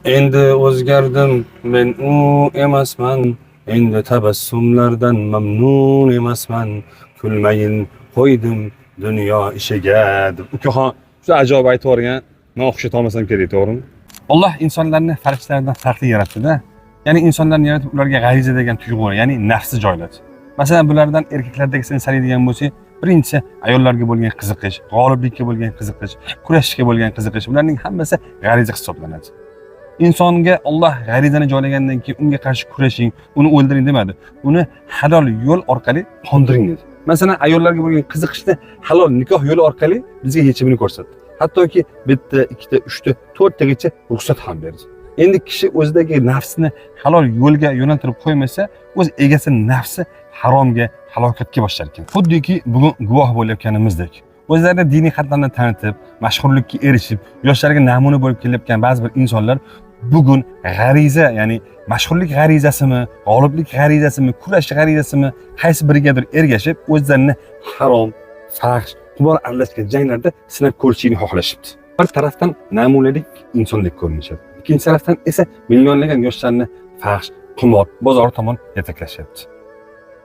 Endi o'zgardim, men u emasman. Endi tabassumlardan mamnun emasman. Kulmayin qo'ydim dunyo ishiga deb. Ukaxon juda ajoyib aytib yuborgan. Men o'xshatib olmasam kerak, to'g'rimi? Alloh insonlarni farishtalardan farqli yaratdi-da. Ya'ni insonlarni yaratib ularga g'ariza degan tuyg'u, ya'ni nafsi joyladi. Masalan, bulardan erkaklardagi seni sanaydigan bo'lsak, birinchisi ayollarga bo'lgan qiziqish, g'oliblikka bo'lgan qiziqish, kurashishga bo'lgan qiziqish, bularning hammasi g'ariza hisoblanadi. İnsonga Alloh g'arizani joylagandan keyin unga qarshi kurashing, uni o'ldiring demadi. Uni halol yo'l orqali qondiring dedi. Masalan, ayollarga bo'lgan qiziqishni halol nikoh yo'li orqali bizga yechimini ko'rsatdi. Hattoki bitta, ikkita, uchta, to'rttagacha ruxsat ham berdi. Endi kishi o'zidagi nafsini halol yo'lga yo'naltirib qo'ymasa, o'z egasining nafsi haromga, halokatga boshlar ekan. Xuddiki bugun guvoh bo'layotganimizdek. O'zlarini diniy xatlarni tanitib, mashhurlikka erishib, yoshlarga namuna bo'lib kelayotgan ba'zi bir insonlar bugun g'ariza, ya'ni mashhurlik g'arizasimi, g'oliblik g'arizasimi, kurash g'arizasimi, qaysi birigadir ergashib, o'zlarini harom, fahsh, qimor aralashgan janglarda sinab ko'rishni xohlashibdi. Bir tarafdan namunalik insonlik ko'rinishadi. Ikkinchi tarafdan esa millionlagan yoshlarni fahsh, qimor, bozor tomon yetaklashyapti.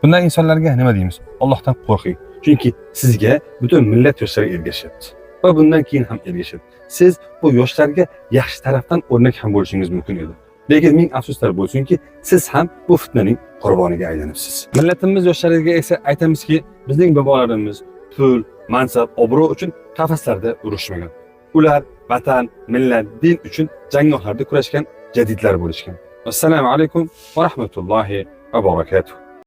Bunday insonlarga nima deymiz? Allohdan qo'rqing. Chunki sizga butun millat yoshlari ergashyapti va bundan keyin ham ergashadi. Siz bu yoshlarga yaxshi tarafdan o'rnak ham bo'lishingiz mumkin edi. Lekin ming afsuslar bo'lsinki, siz ham bu fitnaning qurboniga aylanibsiz. Millatimiz yoshlariga esa aytamizki, bizning bobolarimiz pul, mansab, obro' uchun qafaslarda urushmagan. Ular vatan, millat, din uchun janggohlarda kurashgan jadidlar bo'lishgan. Assalomu alaykum va rahmatullohi va barakatuh.